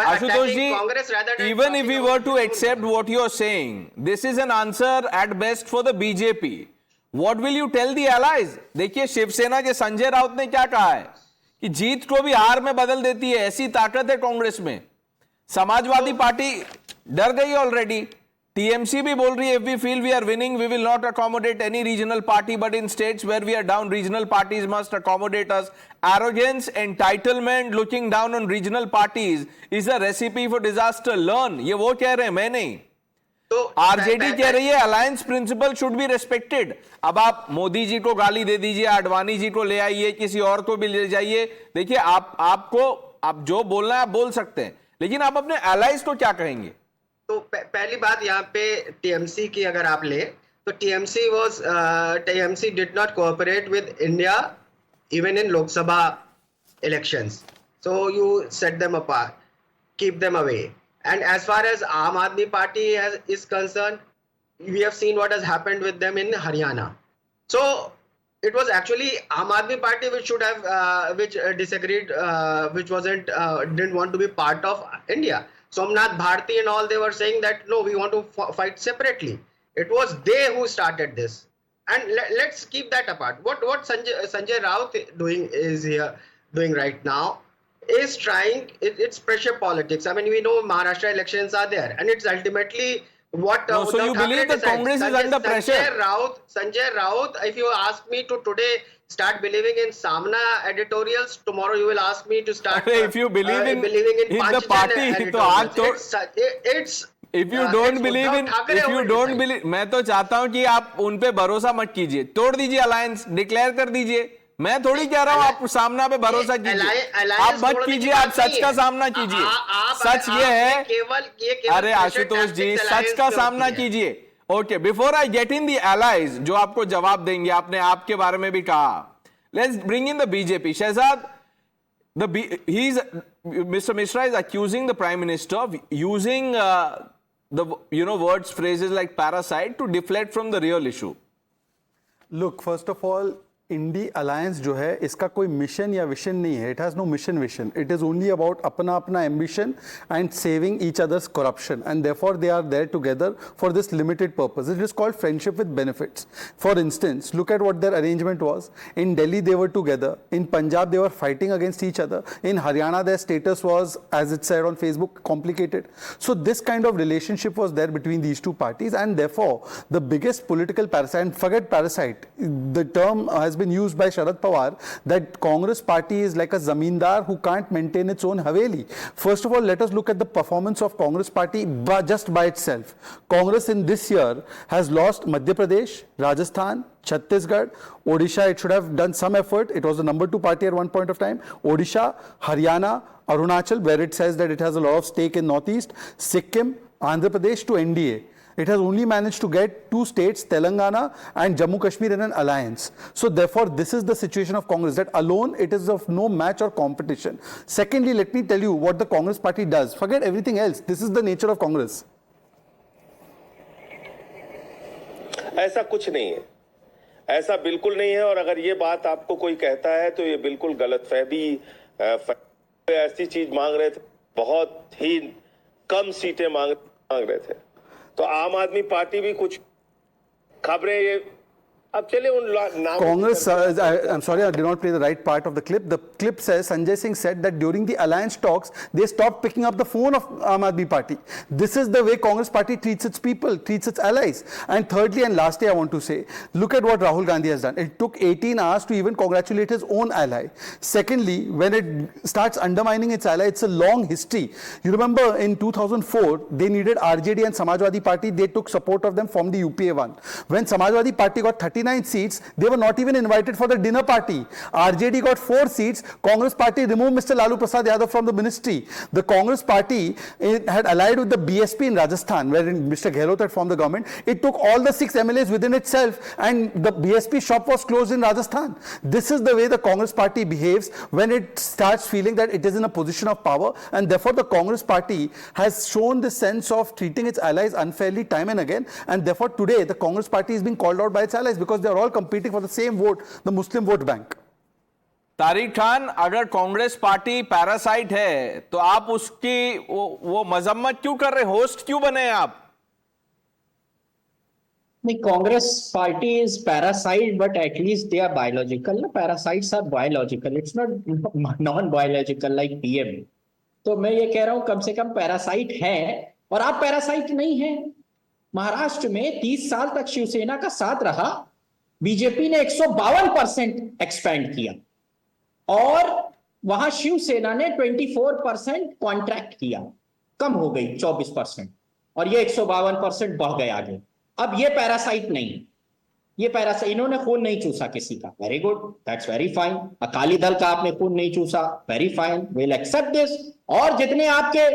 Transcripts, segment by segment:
Ashutosh ji, Congress rather than even if talking we about were to his own accept government. what you are saying, this is an answer at best for the BJP. What will you tell the allies? देखिए शिवसेना के संजय राउत ने क्या कहा है कि जीत को भी हार में बदल देती है, ऐसी ताकत है कांग्रेस में. समाजवादी पार्टी डर गई ऑलरेडी. टीएमसी भी बोल रही है, if we feel we are winning, we will not accommodate any regional party, but in states where we are down, regional parties must accommodate us. Arrogance, entitlement, looking down on regional parties is a recipe for disaster. Learn. ये वो कह रहे हैं, मैं नहीं. तो RJD कह रही है alliance principle should be respected. अब आप मोदी जी को गाली दे दीजिए, आडवाणी जी को ले आइए, किसी और को भी ले जाइए. देखिए आप जो बोलना है आप बोल सकते हैं, लेकिन आप अपने अलाइज को क्या कहेंगे? तो पहली बात यहाँ पे टीएमसी की अगर आप ले तो TMC did not cooperate with India even in Lok Sabha elections. So you set them apart, keep them away. And as far as Aam Aadmi Party is concern, we have seen what has happened with them in Haryana. So it was actually Aam Aadmi Party which should have disagreed, which didn't want to be part of India. Somnath Bharti and all, they were saying that no, we want to fight separately. It was they who started this. And let's keep that apart. What Sanjay Raut doing right now is trying, it's pressure politics. I mean, we know Maharashtra elections are there, and it's ultimately what No, so you believe that Congress is under pressure? Sanjay Raut, if you ask me to today start believing in Samna editorials, tomorrow you will ask me to start if you believe in the Panchjan party, तो आज तो it's if you don't it's believe in, Uddhav Thackeray if you who will don't decide. believe, मैं तो चाहता हूं कि आप उन पे भरोसा मत कीजिए, तोड़ दीजिए अलायंस, डिक्लेयर कर दीजिए. मैं थोड़ी कह रहा हूं आप सामना पे भरोसा कीजिए, आप मत कीजिए, आप सच का सामना कीजिए. सच ये है, केवल अरे आशुतोष जी, सच का सामना कीजिए. Okay, before I get in the allies जो आपको जवाब देंगे, आपने आपके बारे में भी कहा. Let's bring in the BJP. Shehzad, Mr. Mishra is accusing the Prime Minister of using words, phrases like parasite to deflect from the real issue. Look, first of all, INDI alliance जो है इसका कोई मिशन या vision नहीं है. It has no mission vision. It is only about अपना अपना ambition and saving each others corruption, and therefore they are there together for this limited purpose. It is called friendship with benefits. For instance, look at what their arrangement was. In Delhi they were together, in Punjab they were fighting against each other, in Haryana their status was, as it said on Facebook, complicated. So this kind of relationship was there between these two parties, and therefore the biggest political parasite, and forget parasite, the term has been used by Sharad Pawar that Congress party is like a zamindar who can't maintain its own haveli. First of all, let us look at the performance of Congress party just by itself. Congress in this year has lost Madhya Pradesh, Rajasthan, Chhattisgarh, Odisha. It should have done some effort. It was the number 2 party at one point of time. Odisha, Haryana, Arunachal, where it says that it has a lot of stake in Northeast, Sikkim, Andhra Pradesh to NDA. It has only managed to get 2 states, Telangana and Jammu Kashmir, in an alliance. So therefore, this is the situation of Congress, that alone it is of no match or competition. Secondly, let me tell you what the Congress party does. Forget everything else. This is the nature of Congress. ऐसा कुछ नहीं है, ऐसा बिल्कुल नहीं है. और अगर ये बात आपको कोई कहता है तो ये बिल्कुल गलतफहमी. ऐसी चीज मांग रहे थे, बहुत ही कम सीटें मांग रहे थे, तो आम आदमी पार्टी भी कुछ खबरें ये अब चले उन नाम. Congress, I'm sorry, I did not play the right part of the clip. The clip says Sanjay Singh said that during the alliance talks, they stopped picking up the phone of Aam Aadmi Party. This is the way Congress Party treats its people, treats its allies. And thirdly and lastly, I want to say, look at what Rahul Gandhi has done. It took 18 hours to even congratulate his own ally. Secondly, when it starts undermining its ally, it's a long history. You remember in 2004, they needed RJD and Samajwadi Party. They took support of them from the UPA one. When Samajwadi Party got 39 seats, they were not even invited for the dinner party. RJD got 4 seats. Congress party removed Mr. Lalu Prasad Yadav from the ministry. The Congress party had allied with the BSP in Rajasthan, where Mr. Gehlot had formed the government. It took all the 6 MLAs within itself, and the BSP shop was closed in Rajasthan. This is the way the Congress party behaves when it starts feeling that it is in a position of power, and therefore the Congress party has shown the sense of treating its allies unfairly time and again, and therefore today the Congress party is being called out by its allies because they are all competing for the same vote, the Muslim vote bank. Tariq Khan, अगर Congress party parasite है तो आप उसकी वो मजम्मत क्यों कर रहे, host क्यों बने हैं आप? नहीं, Congress party is parasite but at least they are biological ना. Parasites are biological, it's not non biological like PM. तो मैं ये कह रहा हूं कम से कम पैरासाइट है और आप पैरासाइट नहीं है. महाराष्ट्र में 30 साल तक शिवसेना का साथ रहा, बीजेपी ने 152% एक्सपैंड किया और वहां शिवसेना ने 24% कॉन्ट्रैक्ट किया, कम हो गई 24% और ये 152% बढ़ गए आगे. अब ये पैरासाइट नहीं, ये पैरासाइट, इन्होंने खून नहीं चूसा किसी का, very good, that's very fine. Akali Dal का आपने खून नहीं चूसा, very fine, will accept this. और जितने आपके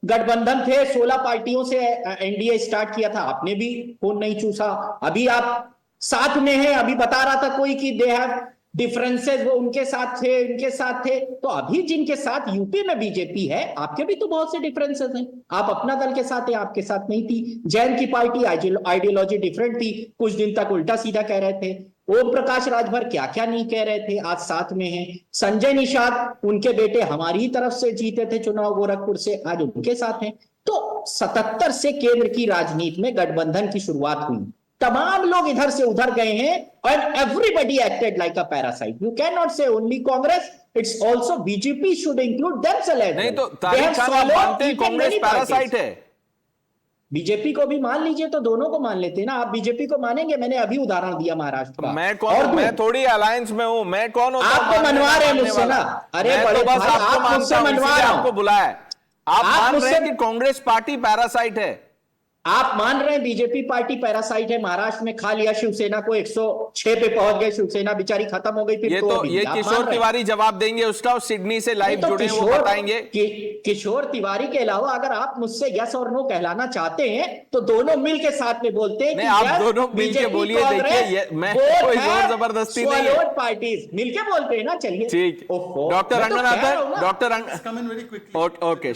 गठबंधन थे, 16 पार्टियों से एनडीए स्टार्ट किया था, आपने भी खून नहीं चूसा. अभी आप साथ में हैं, अभी बता रहा था कोई कि दे हैव डिफरेंसेस, वो उनके साथ थे, इनके साथ थे. तो अभी जिनके साथ यूपी में बीजेपी है, आपके भी तो बहुत से डिफरेंसेस हैं. आप अपना दल के साथ है, आपके साथ नहीं थी. जैन की पार्टी आइडियोलॉजी डिफरेंट थी, कुछ दिन तक उल्टा सीधा कह रहे थे. ओम प्रकाश राजभर क्या क्या नहीं कह रहे थे, आज साथ में हैं. संजय निषाद, उनके बेटे हमारी ही तरफ से जीते थे चुनाव गोरखपुर से, आज उनके साथ हैं. तो 77 से केंद्र की राजनीति में गठबंधन की शुरुआत हुई, तमाम लोग इधर से उधर गए हैं and everybody acted like a parasite. You cannot say only Congress, it's also BJP should include themselves as well. नहीं तो तारिक खान, आप मानते हैं कांग्रेस पैरासाइट है? बीजेपी को भी मान लीजिए तो दोनों को मान लेते हैं ना. आप बीजेपी को मानेंगे, मैंने अभी उदाहरण दिया महाराष्ट्र का. मैं कौन, मैं थोड़ी अलायंस में हूं, मैं कौन होता हूं? आपको मनवा रहे हैं मुझसे ना. अरे बड़े बस भाई, आपको आप मुझसे मानता हूं, मनवा इसलिए रहा आपको हूं. बुलाया है. आप मान रहे हैं मुझसे- कि कांग्रेस पार्टी पैरासाइट है? आप मान रहे हैं बीजेपी पार्टी पैरासाइट है. महाराष्ट्र में खा लिया शिवसेना को, 106 पे पहुंच गए, शिवसेना बेचारी खत्म हो गई. फिर ये तो तो अभी ये आप मान किशोर रहे हैं. तिवारी जवाब देंगे उसका, और सिडनी से लाइव तो जुड़े हैं, वो बताएंगे. किशोर तिवारी के अलावा अगर आप मुझसे यस और नो कहलाना चाहते हैं तो दोनों मिल के साथ में बोलते हैं. नहीं, आप दोनों मिल के बोलिए. देखिए, मैं कोई जोर जबरदस्ती नहीं है. पार्टीज मिलके बोलते हैं ना. चलिए, ठीक. Doctor Ranganathan, doctor Come in very quickly. Okay.